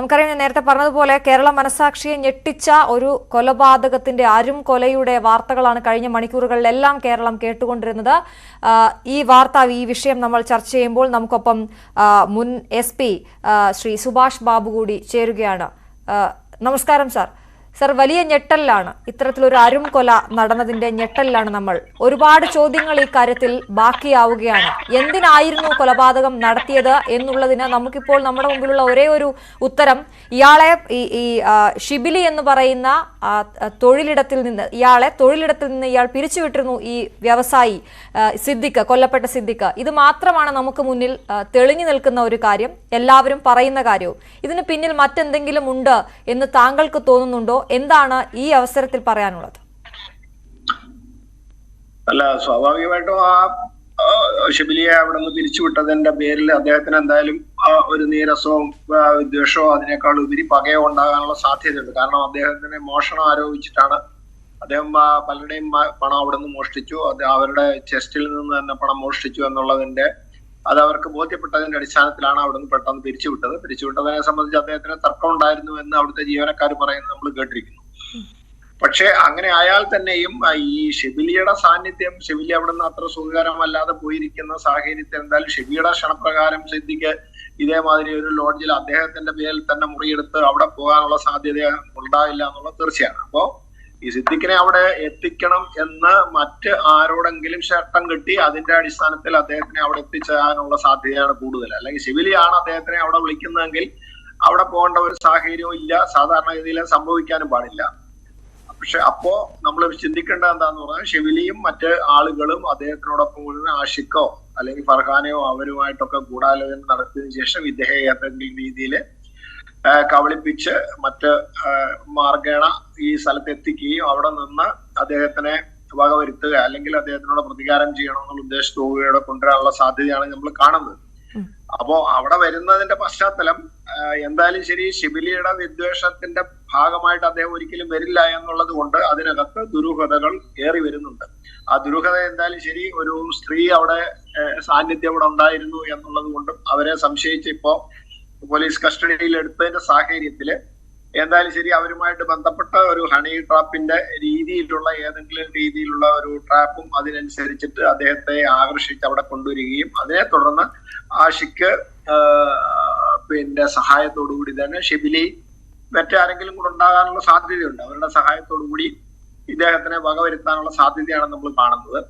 നമുക്കറിയാം, ഞാൻ നേരത്തെ പറഞ്ഞതുപോലെ കേരള മനസാക്ഷിയെ ഞെട്ടിച്ച ഒരു കൊലപാതകത്തിന്റെ കൊലയുടെ വാർത്തകളാണ് കഴിഞ്ഞ മണിക്കൂറുകളിലെല്ലാം കേരളം കേട്ടുകൊണ്ടിരുന്നത്. ഈ വിഷയം നമ്മൾ ചർച്ച ചെയ്യുമ്പോൾ നമുക്കൊപ്പം മുൻ SP ശ്രീ സുഭാഷ് ബാബു കൂടി ചേരുകയാണ്. നമസ്കാരം സാർ. സർ, വലിയ ഞെട്ടലിലാണ്, ഇത്തരത്തിലൊരു കൊല നടന്നതിന്റെ ഞെട്ടലിലാണ് നമ്മൾ. ഒരുപാട് ചോദ്യങ്ങൾ ഈ കാര്യത്തിൽ ബാക്കിയാവുകയാണ്. എന്തിനായിരുന്നു കൊലപാതകം നടത്തിയത് എന്നുള്ളതിന് നമുക്കിപ്പോൾ നമ്മുടെ മുമ്പിലുള്ള ഒരേ ഒരു ഉത്തരം, ഇയാളെ ഈ ഷിബിലി എന്ന് പറയുന്ന തൊഴിലിടത്തിൽ നിന്ന് ഇയാൾ പിരിച്ചുവിട്ടിരുന്നു, ഈ വ്യവസായി സിദ്ദിഖ്, കൊല്ലപ്പെട്ട സിദ്ദിഖ്. ഇത് മാത്രമാണ് നമുക്ക് മുന്നിൽ തെളിഞ്ഞു നിൽക്കുന്ന ഒരു കാര്യം, എല്ലാവരും പറയുന്ന കാര്യവും. ഇതിന് പിന്നിൽ മറ്റെന്തെങ്കിലും ഉണ്ട് എന്ന് താങ്കൾക്ക് തോന്നുന്നുണ്ടോ? എന്താണ് ഈ അവസരത്തിൽ പറയാനുള്ളത്? അല്ല, സ്വാഭാവികമായിട്ടും ആ ഷിബിലിയെ അവിടെ നിന്ന് പിരിച്ചുവിട്ടതിന്റെ പേരിൽ അദ്ദേഹത്തിന് എന്തായാലും ഒരു നീരസവും വിദ്വേഷവും അതിനേക്കാൾ ഉപരി പകയോ ഉണ്ടാകാനുള്ള സാധ്യതയുണ്ട്. കാരണം അദ്ദേഹത്തിന് മോഷണം ആരോപിച്ചിട്ടാണ് അദ്ദേഹം പലരുടെയും പണം അവിടെ നിന്ന് മോഷ്ടിച്ചു, അത് അവരുടെ ചെസ്റ്റിൽ നിന്ന് തന്നെ പണം മോഷ്ടിച്ചു എന്നുള്ളതിന്റെ അത് അവർക്ക് ബോധ്യപ്പെട്ടതിന്റെ അടിസ്ഥാനത്തിലാണ് അവിടെ നിന്ന് പെട്ടെന്ന് പിരിച്ചുവിട്ടതിനെ സംബന്ധിച്ച് അദ്ദേഹത്തിന് തർക്കം ഉണ്ടായിരുന്നു എന്ന് അവിടുത്തെ ജീവനക്കാർ പറയുന്നത് നമ്മൾ കേട്ടിരിക്കുന്നു. പക്ഷെ അങ്ങനെ ആയാൽ തന്നെയും ഈ ഷിബിലിയുടെ സാന്നിധ്യം, ഷിബിലി അവിടെ നിന്ന് അത്ര സുഖകരമല്ലാതെ പോയിരിക്കുന്ന സാഹചര്യത്തിൽ എന്തായാലും ഷിബിലിയുടെ ക്ഷണപ്രകാരം സിദ്ദിഖ് ഇതേമാതിരി ഒരു ലോഡ്ജിൽ അദ്ദേഹത്തിന്റെ പേരിൽ തന്നെ മുറിയെടുത്ത് അവിടെ പോകാനുള്ള സാധ്യത ഉണ്ടാവില്ല എന്നുള്ളത് തീർച്ചയാണ്. അപ്പോ ഈ സിദ്ദിഖിനെ അവിടെ എത്തിക്കണം എന്ന് മറ്റ് ആരോടെങ്കിലും ശട്ടം കെട്ടി അതിന്റെ അടിസ്ഥാനത്തിൽ അദ്ദേഹത്തിനെ അവിടെ എത്തിച്ചേരാനുള്ള സാധ്യതയാണ് കൂടുതൽ. അല്ലെങ്കിൽ ഷിബിലിയാണ് അദ്ദേഹത്തിനെ അവിടെ വിളിക്കുന്നതെങ്കിൽ അവിടെ പോകേണ്ട ഒരു സാഹചര്യവും ഇല്ല, സാധാരണഗതിയിൽ സംഭവിക്കാനും പാടില്ല. പക്ഷെ അപ്പോ നമ്മൾ ചിന്തിക്കേണ്ടത് എന്താന്ന് പറഞ്ഞാൽ, ഷിബിലിയും മറ്റ് ആളുകളും അദ്ദേഹത്തിനോടൊപ്പം കൂടി ആഷിഖോ അല്ലെങ്കിൽ ഫർഹാനെയോ അവരുമായിട്ടൊക്കെ ഗൂഢാലോചന നടത്തിയതിനു ശേഷം ഇദ്ദേഹം ഏതെങ്കിലും രീതിയിൽ കബളിപ്പിച്ച് മറ്റ് മാർഗേണ ഈ സ്ഥലത്ത് എത്തിക്കുകയും അവിടെ നിന്ന് അദ്ദേഹത്തിനെ വകവരുത്തുക അല്ലെങ്കിൽ അദ്ദേഹത്തിനോട് പ്രതികാരം ചെയ്യണമെന്നുള്ള ഉദ്ദേശത്തോടെ കൊണ്ടുവരാനുള്ള സാധ്യതയാണ് നമ്മൾ കാണുന്നത്. അപ്പോ അവിടെ വരുന്നതിന്റെ പശ്ചാത്തലം എന്തായാലും ശരി, ഷിബിലിയുടെ വിദ്വേഷത്തിന്റെ ഭാഗമായിട്ട് അദ്ദേഹം ഒരിക്കലും വരില്ല എന്നുള്ളത് കൊണ്ട് അതിനകത്ത് ദുരൂഹതകൾ ഏറി വരുന്നുണ്ട്. ആ ദുരൂഹത എന്തായാലും ശരി, ഒരു സ്ത്രീ അവിടെ സാന്നിധ്യം അവിടെ ഉണ്ടായിരുന്നു എന്നുള്ളത് കൊണ്ടും അവരെ സംശയിച്ച് ഇപ്പോ പോലീസ് കസ്റ്റഡിയിൽ എടുത്തതിന്റെ സാഹചര്യത്തില് എന്തായാലും ശരി, അവരുമായിട്ട് ബന്ധപ്പെട്ട ഒരു ഹണി ട്രാപ്പിന്റെ രീതിയിലുള്ള ഏതെങ്കിലും രീതിയിലുള്ള ഒരു ട്രാപ്പും അതിനനുസരിച്ചിട്ട് അദ്ദേഹത്തെ ആകർഷിച്ച് അവിടെ കൊണ്ടുവരികയും അതിനെ തുടർന്ന് ആഷിക്ക് സഹായത്തോടു കൂടി തന്നെ ഷിബിലി മറ്റാരെങ്കിലും കൂടെ ഉണ്ടാകാനുള്ള സാധ്യതയുണ്ട്. അവരുടെ സഹായത്തോടു കൂടി ഇദ്ദേഹത്തിനെ വകവരുത്താനുള്ള സാധ്യതയാണ് നമ്മൾ കാണുന്നത്.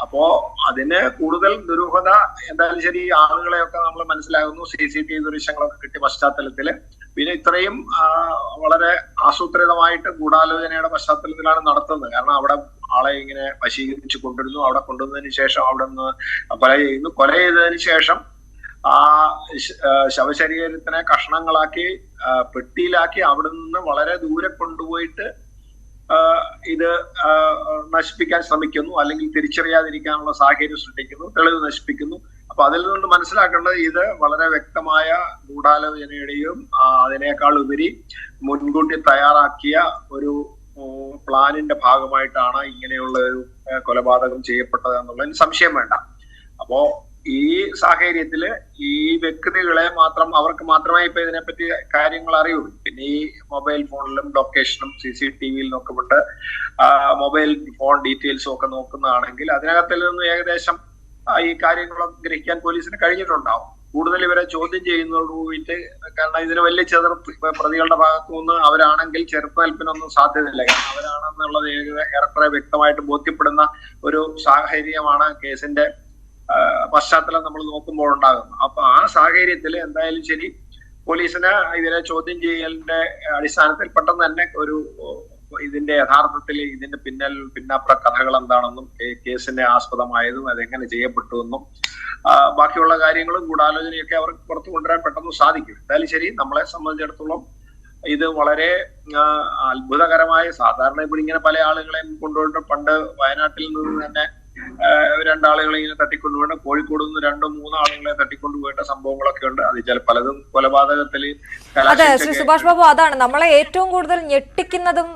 അപ്പോ അതിന് കൂടുതൽ ദുരൂഹത എന്തായാലും ശരി, ആളുകളെയൊക്കെ നമ്മൾ മനസ്സിലാകുന്നു, CCTV ദൃശ്യങ്ങളൊക്കെ കിട്ടിയ പശ്ചാത്തലത്തില്. പിന്നെ ഇത്രയും വളരെ ആസൂത്രിതമായിട്ട് ഗൂഢാലോചനയുടെ പശ്ചാത്തലത്തിലാണ് നടത്തുന്നത്. കാരണം അവിടെ ആളെ ഇങ്ങനെ വശീകരിച്ച് കൊണ്ടുവരുന്നു, അവിടെ കൊണ്ടുവന്നതിന് ശേഷം അവിടെ നിന്ന് കൊല ചെയ്തതിന് ശേഷം ആ ശവശരീരത്തിനെ കഷ്ണങ്ങളാക്കി പെട്ടിയിലാക്കി അവിടെ നിന്ന് വളരെ ദൂരെ കൊണ്ടുപോയിട്ട് ഇത് നശിപ്പിക്കാൻ ശ്രമിക്കുന്നു, അല്ലെങ്കിൽ തിരിച്ചറിയാതിരിക്കാനുള്ള സാഹചര്യം സൃഷ്ടിക്കുന്നു, തെളിവ് നശിപ്പിക്കുന്നു. അപ്പൊ അതിൽ നിന്ന് മനസ്സിലാക്കേണ്ടത് ഇത് വളരെ വ്യക്തമായ ഗൂഢാലോചനയുടെയും അതിനേക്കാൾ ഉപരി മുൻകൂട്ടി തയ്യാറാക്കിയ ഒരു പ്ലാനിന്റെ ഭാഗമായിട്ടാണ് ഇങ്ങനെയുള്ള ഒരു കൊലപാതകം ചെയ്യപ്പെട്ടത് എന്നുള്ളതിന് സംശയം വേണ്ട. അപ്പോ ഈ സാഹചര്യത്തില് ഈ വ്യക്തികളെ അവർക്ക് മാത്രമേ ഇപ്പൊ ഇതിനെപ്പറ്റി കാര്യങ്ങൾ അറിയുള്ളൂ. പിന്നെ ഈ മൊബൈൽ ഫോണിലും ലൊക്കേഷനും CCTV ഒക്കെ കൊണ്ട് മൊബൈൽ ഫോൺ ഡീറ്റെയിൽസും ഒക്കെ നോക്കുന്നതാണെങ്കിൽ അതിനകത്തിൽ നിന്ന് ഏകദേശം ഈ കാര്യങ്ങളൊക്കെ ഗ്രഹിക്കാൻ പോലീസിന് കഴിഞ്ഞിട്ടുണ്ടാവും. കൂടുതൽ ഇവരെ ചോദ്യം ചെയ്യുന്നതോട് കൂടിയിട്ട്, കാരണം ഇതിന് വലിയ പ്രതികളുടെ ഭാഗത്തു നിന്ന് അവരാണെങ്കിൽ ചെറുത്തുനിൽപ്പിനൊന്നും സാധ്യതയില്ല. കാരണം അവരാണെന്നുള്ളത് ഏറെക്കുറെ വ്യക്തമായിട്ട് ബോധ്യപ്പെടുന്ന ഒരു സാഹചര്യമാണ് കേസിന്റെ പശ്ചാത്തലം നമ്മൾ നോക്കുമ്പോൾ ഉണ്ടാകുന്നു. അപ്പൊ ആ സാഹചര്യത്തിൽ എന്തായാലും ശരി, പോലീസിന് ഇതിനെ ചോദ്യം ചെയ്യലിന്റെ അടിസ്ഥാനത്തിൽ പെട്ടെന്ന് തന്നെ ഒരു ഇതിന്റെ യഥാർത്ഥത്തിൽ ഇതിന്റെ പിന്നാപ്ര കഥകൾ എന്താണെന്നും കേസിന്റെ ആസ്പദമായതും അതെങ്ങനെ ചെയ്യപ്പെട്ടു എന്നും ബാക്കിയുള്ള കാര്യങ്ങളും ഗൂഢാലോചനയൊക്കെ അവർക്ക് പുറത്തു കൊണ്ടുവരാൻ പെട്ടെന്ന് സാധിക്കും. എന്തായാലും ശരി, നമ്മളെ സംബന്ധിച്ചിടത്തോളം ഇത് വളരെ അത്ഭുതകരമായ, സാധാരണ ഇവിടെ ഇങ്ങനെ പല ആളുകളെയും കൊണ്ടുപോയിട്ട് പണ്ട് വയനാട്ടിൽ നിന്ന് തന്നെ രണ്ടാളുകളെ ഇങ്ങനെ തട്ടിക്കൊണ്ടുപോയിട്ട് കോഴിക്കോട് നിന്ന് 2-3 ആളുകളെ തട്ടിക്കൊണ്ടുപോയിട്ട സംഭവങ്ങളൊക്കെ ഉണ്ട്. അത് ചില പലതും കൊലപാതകത്തില്. അതെ ശ്രീ സുഭാഷ് ബാബു, അതാണ് നമ്മളെ ഏറ്റവും കൂടുതൽ ഞെട്ടിക്കുന്നതും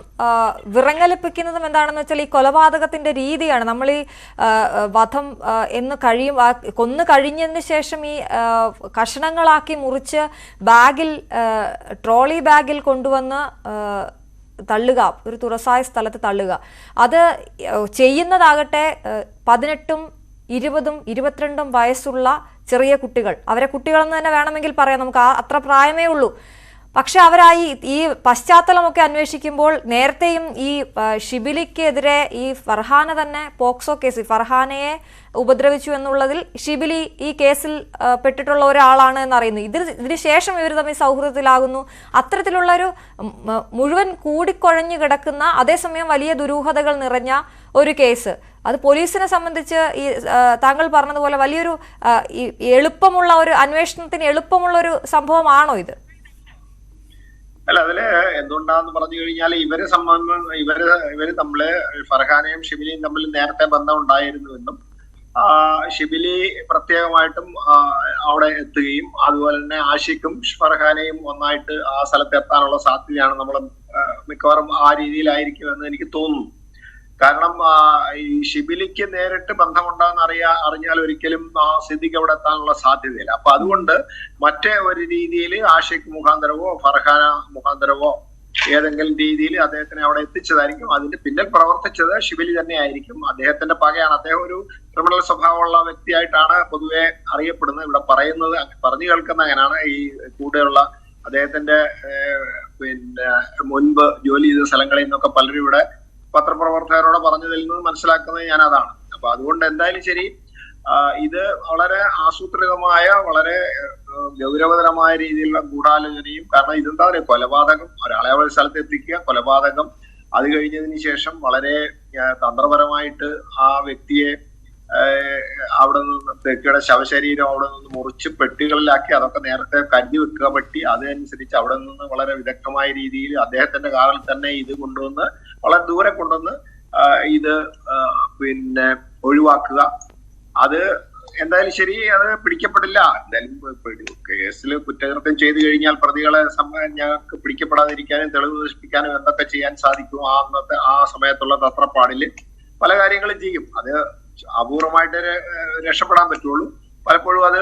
വിറങ്ങലിപ്പിക്കുന്നതും എന്താണെന്ന് വെച്ചാൽ ഈ കൊലപാതകത്തിന്റെ രീതിയാണ്. നമ്മൾ ഈ വധം എന്ന് കൊന്നു കഴിഞ്ഞതിന് ശേഷം ഈ കഷണങ്ങളാക്കി മുറിച്ച് ട്രോളി ബാഗിൽ കൊണ്ടുവന്ന് തള്ളുക, ഒരു തുറസായ സ്ഥലത്ത് തള്ളുക. അത് ചെയ്യുന്നതാകട്ടെ 18, 20, 22 വയസ്സുള്ള ചെറിയ കുട്ടികൾ. അവരെ കുട്ടികളെന്ന് തന്നെ വേണമെങ്കിൽ പറയാം, നമുക്ക് അത്ര പ്രായമേ ഉള്ളൂ. പക്ഷെ അവരായി ഈ പശ്ചാത്തലമൊക്കെ അന്വേഷിക്കുമ്പോൾ നേരത്തെയും ഈ ഷിബിലിക്കെതിരെ ഈ ഫർഹാന തന്നെ പോക്സോ കേസ്, ഫർഹാനയെ ഉപദ്രവിച്ചു എന്നുള്ളതിൽ ഷിബിലി ഈ കേസിൽ പെട്ടിട്ടുള്ള ഒരാളാണ് എന്നറിയുന്നു. ഇതിന് ശേഷം ഇവർ തമ്മിൽ സൗഹൃദത്തിലാകുന്നു. അത്തരത്തിലുള്ളൊരു മുഴുവൻ കൂടിക്കുഴഞ്ഞു കിടക്കുന്ന, അതേസമയം വലിയ ദുരൂഹതകൾ നിറഞ്ഞ ഒരു കേസ്. അത് പോലീസിനെ സംബന്ധിച്ച് ഈ താങ്കൾ പറഞ്ഞതുപോലെ വലിയൊരു എളുപ്പമുള്ള ഒരു അന്വേഷണത്തിന് എളുപ്പമുള്ള ഒരു സംഭവമാണോ ഇത്? അല്ല, അതില് എന്തുകൊണ്ടാന്ന് പറഞ്ഞു കഴിഞ്ഞാൽ ഇവര് തമ്മില് ഫർഹാനയും ഷിബിലിയും തമ്മിൽ നേരത്തെ ബന്ധം ഉണ്ടായിരുന്നുവെന്നും ഷിബിലി പ്രത്യേകമായിട്ടും അവിടെ എത്തുകയും അതുപോലെ തന്നെ ആഷിഖും ഫർഹാനയും ഒന്നായിട്ട് ആ സ്ഥലത്ത് എത്താനുള്ള സാധ്യതയാണ് നമ്മൾ മിക്കവാറും ആ രീതിയിലായിരിക്കുമെന്ന് എനിക്ക് തോന്നുന്നു. കാരണം ഈ ഷിബിലിക്ക് നേരിട്ട് ബന്ധമുണ്ടാകുന്ന അറിഞ്ഞാൽ ഒരിക്കലും സിദ്ദിഖ് അവിടെ എത്താനുള്ള സാധ്യതയില്ല. അപ്പൊ അതുകൊണ്ട് മറ്റേ ഒരു രീതിയിൽ ആഷിഖ് മുഖാന്തരവോ ഫർഹാന മുഖാന്തരവോ ഏതെങ്കിലും രീതിയിൽ അദ്ദേഹത്തിനെ അവിടെ എത്തിച്ചതായിരിക്കും. അതിന്റെ പിന്നിൽ പ്രവർത്തിച്ചത് ഷിബിലി തന്നെ ആയിരിക്കും. അദ്ദേഹത്തിന്റെ പകയാണ്. അദ്ദേഹം ഒരു ക്രിമിനൽ സ്വഭാവമുള്ള വ്യക്തിയായിട്ടാണ് പൊതുവെ അറിയപ്പെടുന്നത്. ഇവിടെ പറഞ്ഞു കേൾക്കുന്ന അങ്ങനെയാണ്. ഈ കൂടെയുള്ള അദ്ദേഹത്തിന്റെ മുൻപ് ജോലി ചെയ്ത സ്ഥലങ്ങളിൽ നിന്നൊക്കെ പലരും ഇവിടെ പത്രപ്രവർത്തകരോട് പറഞ്ഞതിൽ നിന്ന് മനസ്സിലാക്കുന്നത് ഞാൻ അതാണ്. അപ്പൊ അതുകൊണ്ട് എന്തായാലും ശരി, ഇത് വളരെ ആസൂത്രിതമായ, വളരെ ഗൗരവതരമായ രീതിയിലുള്ള ഗൂഢാലോചനയും, കാരണം ഇതെന്താ പറയുക, കൊലപാതകം, ഒരാളെ ഒരു സ്ഥലത്ത് എത്തിക്കുക, കൊലപാതകം, അത് കഴിഞ്ഞതിന് ശേഷം വളരെ തന്ത്രപരമായിട്ട് ആ വ്യക്തിയെ അവിടെ നിന്ന് വ്യക്തിയുടെ ശവശരീരം അവിടെ നിന്ന് മുറിച്ച് പെട്ടികളിലാക്കി അതൊക്കെ നേരത്തെ കരുതി വെക്കുക പറ്റി, അതനുസരിച്ച് അവിടെ നിന്ന് വളരെ വിദഗ്ധമായ രീതിയിൽ അദ്ദേഹത്തിന്റെ കാറിൽ തന്നെ ഇത് കൊണ്ടുവന്ന് വളരെ ദൂരെ കൊണ്ടുവന്ന് ഇത് ഒഴിവാക്കുക. അത് എന്തായാലും ശരി, അത് പിടിക്കപ്പെടില്ല. എന്തായാലും കേസിൽ കുറ്റകൃത്യം ചെയ്തു കഴിഞ്ഞാൽ പ്രതികളെ ഞങ്ങൾക്ക് പിടിക്കപ്പെടാതിരിക്കാനും തെളിവ് നശിപ്പിക്കാനും എന്തൊക്കെ ചെയ്യാൻ സാധിക്കും ആ സമയത്തുള്ള തത്രപ്പാടില് പല കാര്യങ്ങളും ചെയ്യും. അത് അപൂർവമായിട്ട് രക്ഷപ്പെടാൻ പറ്റുള്ളൂ. പലപ്പോഴും അത്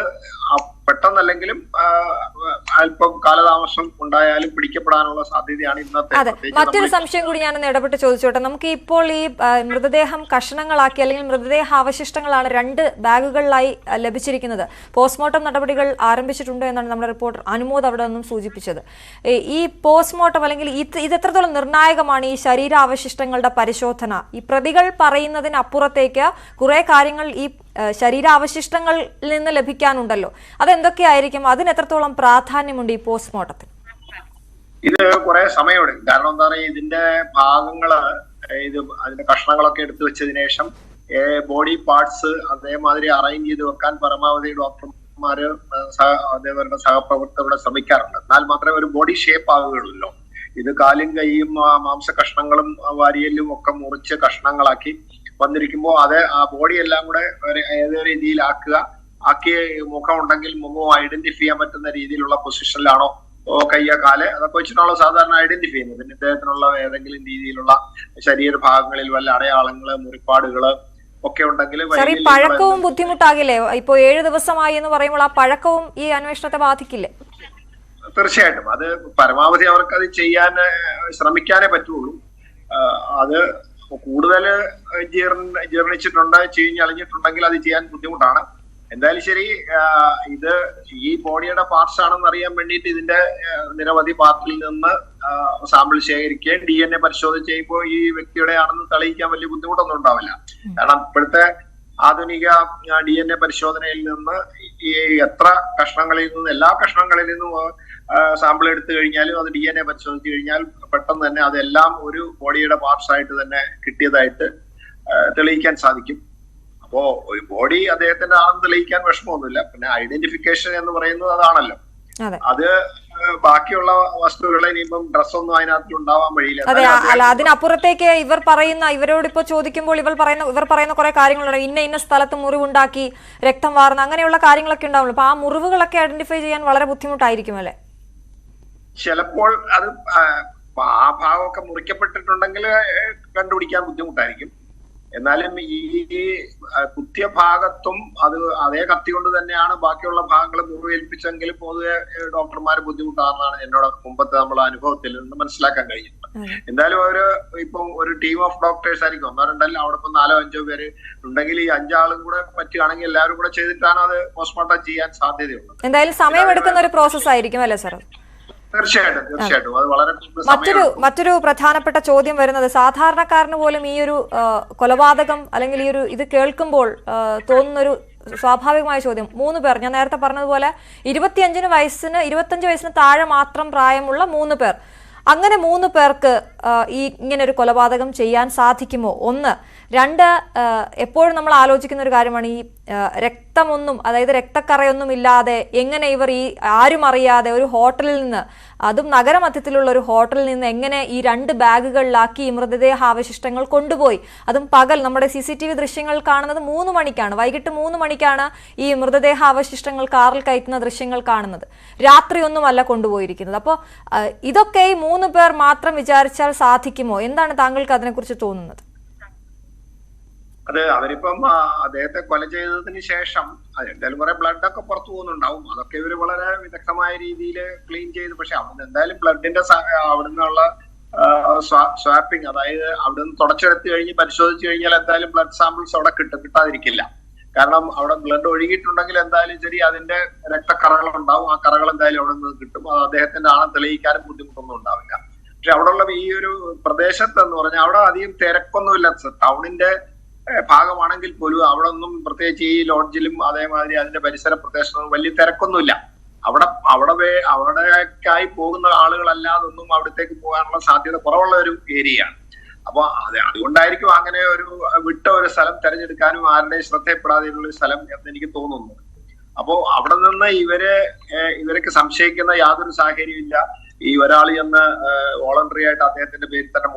പെട്ടെന്നല്ലെങ്കിലും അല്പം കാലതാമസം ഉണ്ടായാലും പിടിക്കപ്പെടാനുള്ള സാധ്യതയാണ് ഇന്നത്തെ. അതെ, മറ്റൊരു സംശയം കൂടി ഞാനൊന്ന് ഇടപെട്ട് ചോദിച്ചോട്ടെ. നമുക്ക് ഇപ്പോൾ ഈ മൃതദേഹം കഷണങ്ങളാക്കി അല്ലെങ്കിൽ മൃതദേഹാവശിഷ്ടങ്ങളാണ് 2 ബാഗുകളിലായി ലഭിച്ചിരിക്കുന്നത്. പോസ്റ്റ്മോർട്ടം നടപടികൾ ആരംഭിച്ചിട്ടുണ്ട് എന്നാണ് നമ്മുടെ റിപ്പോർട്ടർ അനുമോദ് അവിടെ നിന്നും സൂചിപ്പിച്ചത്. ഈ പോസ്റ്റ്മോർട്ടം അല്ലെങ്കിൽ ഇത് എത്രത്തോളം നിർണായകമാണ് ഈ ശരീരാവശിഷ്ടങ്ങളുടെ പരിശോധന? ഈ പ്രതികൾ പറയുന്നതിനപ്പുറത്തേക്ക് കുറെ കാര്യങ്ങൾ ഈ ശരീരാവശിഷ്ടങ്ങളിൽ നിന്ന് ലഭിക്കാനുണ്ടല്ലോ. അതെന്തൊക്കെയായിരിക്കും? അതിന് എത്രത്തോളം പ്രാധാന്യമുണ്ട് ഈ പോസ്റ്റ്മോർട്ടത്തിന്? ഇത് കുറെ സമയമെടുക്കും. കാരണം എന്താ പറയുക, ഇതിന്റെ ഭാഗങ്ങള് അതിന്റെ കഷ്ണങ്ങളൊക്കെ എടുത്തു വെച്ചതിന് ശേഷം ബോഡി പാർട്സ് അതേമാതിരി അറേഞ്ച് ചെയ്ത് വെക്കാൻ പരമാവധി ഡോക്ടർമാര് അതേപോലെ സഹപ്രവർത്തകരുടെ ശ്രമിക്കാറുണ്ട്. എന്നാൽ മാത്രമേ ഒരു ബോഡി ഷേപ്പ് ആവുകയുള്ളൂ. ഇത് കാലും കൈയും മാംസ കഷ്ണങ്ങളും വാരിയലും ഒക്കെ മുറിച്ച് കഷ്ണങ്ങളാക്കി വന്നിരിക്കുമ്പോൾ ആ ബോഡി എല്ലാം കൂടെ ഏതോ രീതിയിൽ ആക്കിയ മുഖം ഉണ്ടെങ്കിൽ മുഖം ഐഡന്റിഫൈ ചെയ്യാൻ പറ്റുന്ന രീതിയിലുള്ള പൊസിഷനിലാണോ കയ്യ കാല് അതൊക്കെ വെച്ചിട്ടാണോ സാധാരണ ഐഡന്റിഫൈ ചെയ്യുന്നത്. പിന്നെ ഇദ്ദേഹത്തിനുള്ള ഏതെങ്കിലും രീതിയിലുള്ള ശരീരഭാഗങ്ങളിൽ വല്ല അടയാളങ്ങള്, മുറിപ്പാടുകള് ഒക്കെ ഉണ്ടെങ്കിൽ പഴക്കവും ബുദ്ധിമുട്ടാകില്ലേ? ഇപ്പൊ 7 ദിവസമായി എന്ന് പറയുമ്പോൾ ആ പഴക്കവും ഈ അന്വേഷണത്തെ ബാധിക്കില്ലേ? തീർച്ചയായിട്ടും അത് പരമാവധി അവർക്ക് അത് ചെയ്യാൻ ശ്രമിക്കാനേ പറ്റുള്ളൂ. അത് കൂടുതൽ ജീർണിച്ചിട്ടുണ്ട്, ചീഞ്ഞളിഞ്ഞിട്ടുണ്ടെങ്കിൽ അത് ചെയ്യാൻ ബുദ്ധിമുട്ടാണ്. എന്തായാലും ശരി, ഇത് ഈ ബോഡിയുടെ പാർട്സ് ആണെന്ന് അറിയാൻ വേണ്ടിയിട്ട് ഇതിന്റെ നിരവധി പാർട്ടിൽ നിന്ന് സാമ്പിൾ ശേഖരിക്കുകയും DNA പരിശോധന ചെയ്യുമ്പോൾ ഈ വ്യക്തിയുടെ ആണെന്ന് തെളിയിക്കാൻ വലിയ ബുദ്ധിമുട്ടൊന്നും ഉണ്ടാവില്ല. കാരണം ഇപ്പോഴത്തെ ആധുനിക DNA പരിശോധനയിൽ നിന്ന് ഈ എത്ര കഷ്ണങ്ങളിൽ നിന്ന് എല്ലാ കഷ്ണങ്ങളിൽ നിന്നും സാമ്പിൾ എടുത്തു കഴിഞ്ഞാലും അത് DNA പരിശോധിച്ചു കഴിഞ്ഞാൽ പെട്ടെന്ന് തന്നെ അതെല്ലാം ഒരു ബോഡിയുടെ പാർട്സ് ആയിട്ട് തന്നെ കിട്ടിയതായിട്ട് തെളിയിക്കാൻ സാധിക്കും. അപ്പോ ഒരു ബോഡി അദ്ദേഹത്തിന്റെ ആണെന്ന് തെളിയിക്കാൻ വിഷമമൊന്നുമില്ല. പിന്നെ ഐഡന്റിഫിക്കേഷൻ എന്ന് പറയുന്നത് അതാണല്ലോ. അത് ബാക്കിയുള്ള വസ്തുക്കളെ ഇനിയിപ്പം ഡ്രസ്സൊന്നും അതിനകത്ത് ഉണ്ടാവാൻ വഴിയില്ല. അതെ, അല്ല അതിനപ്പുറത്തേക്ക് ഇവരോട് ഇപ്പൊ ചോദിക്കുമ്പോൾ ഇവർ പറയുന്ന കുറെ കാര്യങ്ങളുണ്ട്. ഇന്ന സ്ഥലത്ത് മുറിവുണ്ടാക്കി, രക്തം വാർന്ന്, അങ്ങനെയുള്ള കാര്യങ്ങളൊക്കെ ഉണ്ടാവുള്ളൂ. അപ്പൊ ആ മുറിവുകളൊക്കെ ഐഡന്റിഫൈ ചെയ്യാൻ വളരെ ബുദ്ധിമുട്ടായിരിക്കും അല്ലെ? ചിലപ്പോൾ അത് ആ ഭാഗമൊക്കെ മുറിക്കപ്പെട്ടിട്ടുണ്ടെങ്കിൽ കണ്ടുപിടിക്കാൻ ബുദ്ധിമുട്ടായിരിക്കും. എന്നാലും ഈ കുത്തിയ ഭാഗത്തും അതേ കത്തി കൊണ്ട് തന്നെയാണ് ബാക്കിയുള്ള ഭാഗങ്ങൾ മുറിവേൽപ്പിച്ചെങ്കിലും പൊതുവെ ഡോക്ടർമാർ ബുദ്ധിമുട്ടാണെന്നാണ് എന്നോട് മുമ്പത്തെ നമ്മളെ അനുഭവത്തിൽ നിന്ന് മനസ്സിലാക്കാൻ കഴിയുന്നത്. എന്തായാലും ഇപ്പം ഒരു ടീം ഓഫ് ഡോക്ടേഴ്സ് ആയിരിക്കും, ഒന്നോ രണ്ടല്ല, അവിടെ ഇപ്പം 4-5 പേര് ഉണ്ടെങ്കിൽ ഈ 5 ആളും കൂടെ പറ്റുകയാണെങ്കിൽ എല്ലാവരും കൂടെ ചെയ്തിട്ടാണ് അത് പോസ്റ്റ്മോർട്ടം ചെയ്യാൻ സാധ്യതയുള്ളത്. എന്തായാലും സമയമെടുക്കുന്ന ഒരു പ്രോസസ് ആയിരിക്കും അല്ലെ സാർ? തീർച്ചയായിട്ടും അത് വളരെ മറ്റൊരു പ്രധാനപ്പെട്ട ചോദ്യം വരുന്നത്, സാധാരണക്കാരന് പോലും ഈ ഒരു കൊലപാതകം അല്ലെങ്കിൽ ഇത് കേൾക്കുമ്പോൾ തോന്നുന്നൊരു സ്വാഭാവികമായ ചോദ്യം, 3 പേർ, ഞാൻ നേരത്തെ പറഞ്ഞതുപോലെ 25 വയസ്സിന് താഴെ മാത്രം പ്രായമുള്ള 3 പേർ, അങ്ങനെ 3 പേർക്ക് ഇങ്ങനെ ഒരു കൊലപാതകം ചെയ്യാൻ സാധിക്കുമോ? 1. 2, എപ്പോഴും നമ്മൾ ആലോചിക്കുന്ന ഒരു കാര്യമാണ് ഈ രക്തമൊന്നും, അതായത് രക്തക്കറയൊന്നും ഇല്ലാതെ എങ്ങനെ ഇവർ ആരും അറിയാതെ ഒരു ഹോട്ടലിൽ നിന്ന്, അതും നഗരമധ്യത്തിലുള്ള ഒരു ഹോട്ടലിൽ നിന്ന് എങ്ങനെ ഈ 2 ബാഗുകളിലാക്കി ഈ മൃതദേഹാവശിഷ്ടങ്ങൾ കൊണ്ടുപോയി? അതും പകൽ, നമ്മുടെ CCTV ദൃശ്യങ്ങൾ കാണുന്നത് 3 മണിക്കാണ്, വൈകിട്ട് 3 മണിക്കാണ് ഈ മൃതദേഹാവശിഷ്ടങ്ങൾ കാറിൽ കയറ്റുന്ന ദൃശ്യങ്ങൾ കാണുന്നത്. രാത്രിയൊന്നുമല്ല കൊണ്ടുപോയിരിക്കുന്നത്. അപ്പോൾ ഇതൊക്കെ ഈ 3 പേർ മാത്രം വിചാരിച്ചാൽ സാധിക്കുമോ? എന്താണ് താങ്കൾക്ക് അതിനെക്കുറിച്ച് തോന്നുന്നത്? അത് അവരിപ്പം അദ്ദേഹത്തെ കൊല ചെയ്തതിന് ശേഷം എന്തായാലും കുറെ ബ്ലഡ് ഒക്കെ പുറത്തു പോകുന്നുണ്ടാവും. അതൊക്കെ ഇവര് വളരെ വിദഗ്ധമായ രീതിയിൽ ക്ലീൻ ചെയ്തു. പക്ഷെ അവിടുന്ന് എന്തായാലും ബ്ലഡിന്റെ അവിടുന്നുള്ള സ്വാപ്പിംഗ്, അതായത് അവിടുന്ന് തുടച്ചെടുത്ത് കഴിഞ്ഞ് പരിശോധിച്ചു കഴിഞ്ഞാൽ എന്തായാലും ബ്ലഡ് സാമ്പിൾസ് അവിടെ കിട്ടാതിരിക്കില്ല. കാരണം അവിടെ ബ്ലഡ് ഒഴുകിയിട്ടുണ്ടെങ്കിൽ എന്തായാലും ശരി അതിന്റെ രക്തക്കറകൾ ഉണ്ടാവും. ആ കറകൾ എന്തായാലും അവിടെ നിന്ന് കിട്ടും. അത് അദ്ദേഹത്തിന്റെ ആണെന്ന് തെളിയിക്കാനും ബുദ്ധിമുട്ടൊന്നും ഉണ്ടാവില്ല. പക്ഷെ അവിടെയുള്ള ഈ ഒരു പ്രദേശത്ത് എന്ന് പറഞ്ഞാൽ അവിടെ അധികം തിരക്കൊന്നുമില്ല. ടൗണിന്റെ ഭാഗമാണെങ്കിൽ പോലും അവിടെ ഒന്നും പ്രത്യേകിച്ച് ഈ ലോഡ്ജിലും അതേമാതിരി അതിന്റെ പരിസര പ്രദേശത്തും വലിയ തിരക്കൊന്നുമില്ല. അവിടേക്കായി പോകുന്ന ആളുകളല്ലാതൊന്നും അവിടത്തേക്ക് പോകാനുള്ള സാധ്യത കുറവുള്ള ഒരു ഏരിയയാണ്. അപ്പൊ അതുകൊണ്ടായിരിക്കും അങ്ങനെ ഒരു വിട്ട ഒരു സ്ഥലം തെരഞ്ഞെടുക്കാനും ആരുടെയും ശ്രദ്ധയപ്പെടാതെയുള്ള ഒരു സ്ഥലം എന്ന് എനിക്ക് തോന്നുന്നു. അപ്പോ അവിടെ നിന്ന് ഇവരൊക്കെ സംശയിക്കുന്ന യാതൊരു സാഹചര്യവും ഇല്ല. ഈ ഒരാൾ ചെന്ന് വോളണ്ടറി ആയിട്ട് അദ്ദേഹത്തിന്റെ പേരിൽ തന്നെ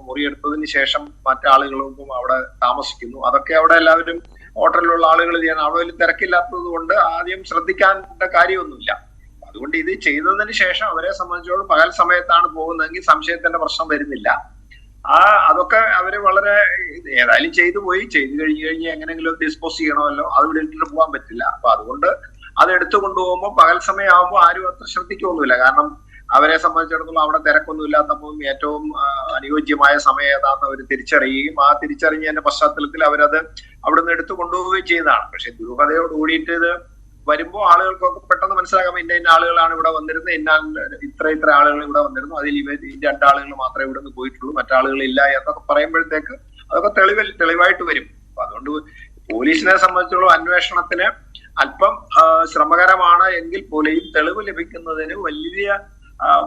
മുറിയെടുത്തതിന് ശേഷം മറ്റാളുകളും അവിടെ താമസിക്കുന്നു. അതൊക്കെ അവിടെ എല്ലാവരും ഹോട്ടലിലുള്ള ആളുകൾ ചെയ്യണം. അവിടെ വലിയ തിരക്കില്ലാത്തത് കൊണ്ട് ആദ്യം ശ്രദ്ധിക്കേണ്ട കാര്യമൊന്നുമില്ല. അതുകൊണ്ട് ഇത് ചെയ്തതിന് ശേഷം അവരെ സംബന്ധിച്ചോളം പകൽ സമയത്താണ് പോകുന്നതെങ്കിൽ സംശയത്തിന്റെ പ്രശ്നം വരുന്നില്ല. അതൊക്കെ അവര് വളരെ ഏതായാലും ചെയ്തു കഴിഞ്ഞ് എങ്ങനെയെങ്കിലും ഡിസ്പോസ് ചെയ്യണമല്ലോ, അത് ഇവിടെ ഇട്ടിട്ട് പോകാൻ പറ്റില്ല. അപ്പൊ അതുകൊണ്ട് അത് എടുത്തു കൊണ്ടുപോകുമ്പോൾ പകൽ സമയമാകുമ്പോൾ ആരും അത്ര ശ്രദ്ധിക്കൊന്നുമില്ല. കാരണം അവരെ സംബന്ധിച്ചിടത്തോളം അവിടെ തിരക്കൊന്നും ഇല്ലാത്തപ്പോൾ ഏറ്റവും അനുയോജ്യമായ സമയം ഏതാണെന്ന് അവർ തിരിച്ചറിയുകയും ആ തിരിച്ചറിഞ്ഞതിന്റെ പശ്ചാത്തലത്തിൽ അവരത് അവിടുന്ന് എടുത്തു കൊണ്ടുപോവുകയും ചെയ്തതാണ്. പക്ഷെ ദുരൂഹതയോട് കൂടിയിട്ട് ഇത് വരുമ്പോൾ ആളുകൾക്കൊക്കെ പെട്ടെന്ന് മനസ്സിലാക്കാം ഇന്ന ആളുകളാണ് ഇവിടെ വന്നിരുന്നത്, ഇത്ര ആളുകൾ ഇവിടെ വന്നിരുന്നു, അതിൽ ഈ 2 ആളുകൾ മാത്രമേ ഇവിടെ നിന്ന് പോയിട്ടുള്ളൂ, മറ്റാളുകൾ ഇല്ല എന്നൊക്കെ പറയുമ്പോഴത്തേക്ക് അതൊക്കെ തെളിവായിട്ട് വരും. അപ്പൊ അതുകൊണ്ട് പോലീസിനെ സംബന്ധിച്ചുള്ള അന്വേഷണത്തിന് അല്പം ശ്രമകരമാണ് എങ്കിൽ പോലെയും തെളിവ് ലഭിക്കുന്നതിന് വലിയ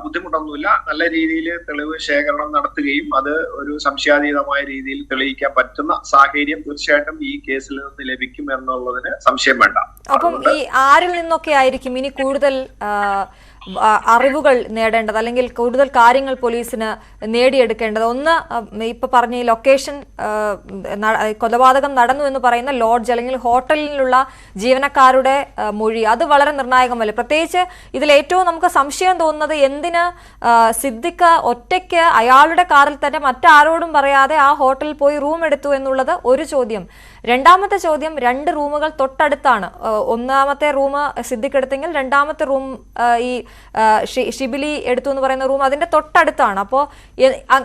ബുദ്ധിമുട്ടൊന്നുമില്ല. നല്ല രീതിയിൽ തെളിവ് ശേഖരണം നടത്തുകയും അത് ഒരു സംശയാതീതമായ രീതിയിൽ തെളിയിക്കാൻ പറ്റുന്ന സാഹചര്യം തീർച്ചയായിട്ടും ഈ കേസിൽ നിന്ന് ലഭിക്കും എന്നുള്ളതിന് സംശയം വേണ്ട. അപ്പം ഈ ആരിൽ നിന്നൊക്കെ ആയിരിക്കും ഇനി കൂടുതൽ അറിവുകൾ നേടേണ്ടത്, അല്ലെങ്കിൽ കൂടുതൽ കാര്യങ്ങൾ പോലീസിന് നേടിയെടുക്കേണ്ടത്? ഒന്ന്, ഇപ്പൊ പറഞ്ഞ ഈ ലൊക്കേഷൻ, കൊലപാതകം നടന്നു എന്ന് പറയുന്ന ലോഡ്ജ് അല്ലെങ്കിൽ ഹോട്ടലിലുള്ള ജീവനക്കാരുടെ മൊഴി, അത് വളരെ നിർണായകമല്ലേ? പ്രത്യേകിച്ച് ഇതിൽ ഏറ്റവും നമുക്ക് സംശയം തോന്നുന്നത് എന്തിന് സിദ്ദിഖ് ഒറ്റയ്ക്ക് അയാളുടെ കാറിൽ തന്നെ മറ്റാരോടും പറയാതെ ആ ഹോട്ടലിൽ പോയി റൂം എടുത്തു എന്നുള്ളത് ഒരു ചോദ്യം. രണ്ടാമത്തെ ചോദ്യം, 2 റൂമുകൾ തൊട്ടടുത്താണ്. ഒന്നാമത്തെ റൂം സിദ്ദിഖ് എടുത്തെങ്കിൽ രണ്ടാമത്തെ റൂം ഈ ഷിബിലി എടുത്തു എന്ന് പറയുന്ന റൂം അതിന്റെ തൊട്ടടുത്താണ്. അപ്പോൾ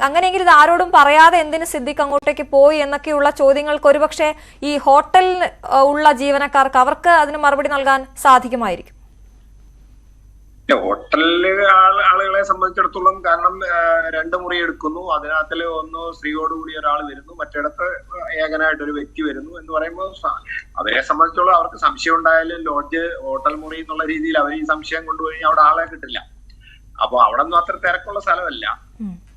അങ്ങനെയെങ്കിൽ ഇത് ആരോടും പറയാതെ എന്തിന് സിദ്ദിഖ് അങ്ങോട്ടേക്ക് പോയി എന്നൊക്കെയുള്ള ചോദ്യങ്ങൾക്ക് ഒരുപക്ഷെ ഈ ഹോട്ടലിൽ ഉള്ള ജീവനക്കാർക്ക് അവർക്ക് അതിന് മറുപടി നൽകാൻ സാധിക്കുമായിരിക്കും. ഹോട്ടലില് ആളുകളെ സംബന്ധിച്ചിടത്തോളം, കാരണം 2 മുറി എടുക്കുന്നു, അതിനകത്തില് ഒന്ന് സ്ത്രീയോടുകൂടി ഒരാൾ വരുന്നു, മറ്റിടത്ത് ഏകനായിട്ടൊരു വ്യക്തി വരുന്നു എന്ന് പറയുമ്പോൾ അവരെ സംബന്ധിച്ചോളം അവർക്ക് സംശയം ഉണ്ടായാലും ലോഡ്ജ് ഹോട്ടൽ മുറി എന്നുള്ള രീതിയിൽ അവർ ഈ സംശയം കൊണ്ടുപോയി അവിടെ ആളെ കിട്ടില്ല. അപ്പൊ അവിടെ ഒന്നും അത്ര തിരക്കുള്ള സ്ഥലമല്ല.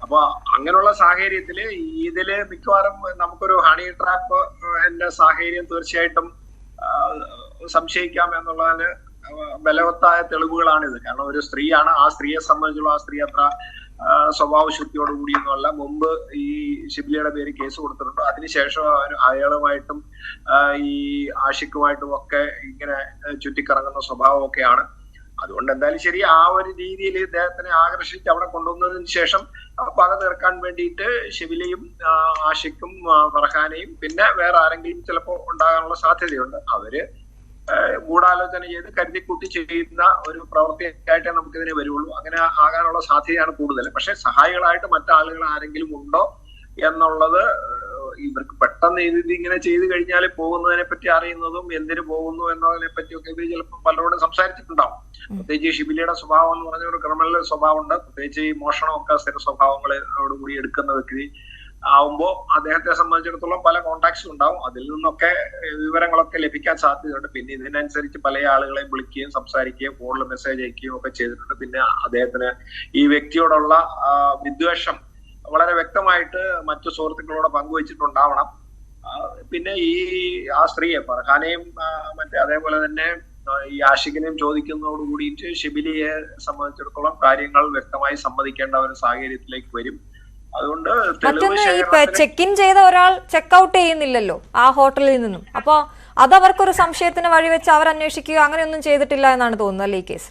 അപ്പൊ അങ്ങനെയുള്ള സാഹചര്യത്തില് ഇതില് മിക്കവാറും നമുക്കൊരു ഹണി ട്രാപ്പ് എന്റെ സാഹചര്യം തീർച്ചയായിട്ടും സംശയിക്കാം എന്നുള്ളതിന് ബലവത്തായ തെളിവുകളാണിത്. കാരണം ഒരു സ്ത്രീയാണ്, ആ സ്ത്രീയെ സംബന്ധിച്ചുള്ള ആ സ്ത്രീ അത്ര സ്വഭാവ ശുദ്ധിയോട് കൂടിയൊന്നുമല്ല. മുമ്പ് ഈ ഷിബിലിയുടെ പേര് കേസ് കൊടുത്തിട്ടുണ്ട്. അതിനുശേഷം അയാളുമായിട്ടും ഈ ആഷിഖുമായിട്ടും ഒക്കെ ഇങ്ങനെ ചുറ്റിക്കറങ്ങുന്ന സ്വഭാവമൊക്കെയാണ്. അതുകൊണ്ട് എന്തായാലും ശരി, ആ ഒരു രീതിയിൽ ഇദ്ദേഹത്തിനെ ആകർഷിച്ച് അവിടെ കൊണ്ടുവന്നതിന് ശേഷം പക തീർക്കാൻ വേണ്ടിയിട്ട് ഷിബിലയും ആഷിഖും ഫർഹാനയും പിന്നെ വേറെ ആരെങ്കിലും ചിലപ്പോൾ ഉണ്ടാകാനുള്ള സാധ്യതയുണ്ട്. അവര് ഗൂഢാലോചന ചെയ്ത് കരുതിക്കൂട്ടി ചെയ്യുന്ന ഒരു പ്രവൃത്തിയായിട്ടേ നമുക്കിതിനെ വരുള്ളൂ. അങ്ങനെ ആകാനുള്ള സാധ്യതയാണ് കൂടുതൽ. പക്ഷെ സഹായികളായിട്ട് മറ്റാളുകൾ ആരെങ്കിലും ഉണ്ടോ എന്നുള്ളത് ഇവർക്ക് പെട്ടെന്ന് ഇങ്ങനെ ചെയ്തു കഴിഞ്ഞാൽ പോകുന്നതിനെ പറ്റി അറിയുന്നതും എന്തിനു പോകുന്നു എന്നതിനെ പറ്റിയൊക്കെ ഇത് ചിലപ്പോൾ പലരോടും സംസാരിച്ചിട്ടുണ്ടാവും. പ്രത്യേകിച്ച് ഷിബിലിയുടെ സ്വഭാവം എന്ന് പറഞ്ഞ ഒരു ക്രിമിനൽ സ്വഭാവമുണ്ട്. പ്രത്യേകിച്ച് ഈ മോഷണമൊക്കെ സ്ഥിര സ്വഭാവങ്ങളോടുകൂടി എടുക്കുന്ന വ്യക്തി ആവുമ്പോ അദ്ദേഹത്തെ സംബന്ധിച്ചിടത്തോളം പല കോണ്ടാക്ട്സും ഉണ്ടാവും. അതിൽ നിന്നൊക്കെ വിവരങ്ങളൊക്കെ ലഭിക്കാൻ സാധ്യതയുണ്ട്. പിന്നെ ഇതിനനുസരിച്ച് പല ആളുകളെയും വിളിക്കുകയും സംസാരിക്കുകയും ഫോണിൽ മെസ്സേജ് അയക്കുകയും ഒക്കെ ചെയ്തിട്ടുണ്ട്. പിന്നെ അദ്ദേഹത്തിന് ഈ വ്യക്തിയോടുള്ള വിദ്വേഷം വളരെ വ്യക്തമായിട്ട് മറ്റു സുഹൃത്തുക്കളോട് പങ്കുവച്ചിട്ടുണ്ടാവണം. പിന്നെ ആ സ്ത്രീയെ ഫർഹാനെയും അതേപോലെ തന്നെ ഈ ആഷിഖിനെയും ചോദിക്കുന്നതോട് കൂടിയിട്ട് ഷിബിലിയെ സംബന്ധിച്ചിടത്തോളം കാര്യങ്ങൾ വ്യക്തമായി സമ്മതിക്കേണ്ട ഒരു സാഹചര്യത്തിലേക്ക് വരും. അതുകൊണ്ട് ചെക്ക് ഇൻ ചെയ്ത ഒരാൾ ചെക്ക് ഔട്ട് ചെയ്യുന്നില്ലല്ലോ ആ ഹോട്ടലിൽ നിന്നും. അപ്പൊ അതവർക്കൊരു സംശയത്തിന് വഴിവെച്ച് അവർ അന്വേഷിക്കുക അങ്ങനെയൊന്നും ചെയ്തിട്ടില്ല എന്നാണ് തോന്നുന്നത് അല്ലേ ഈ കേസ്?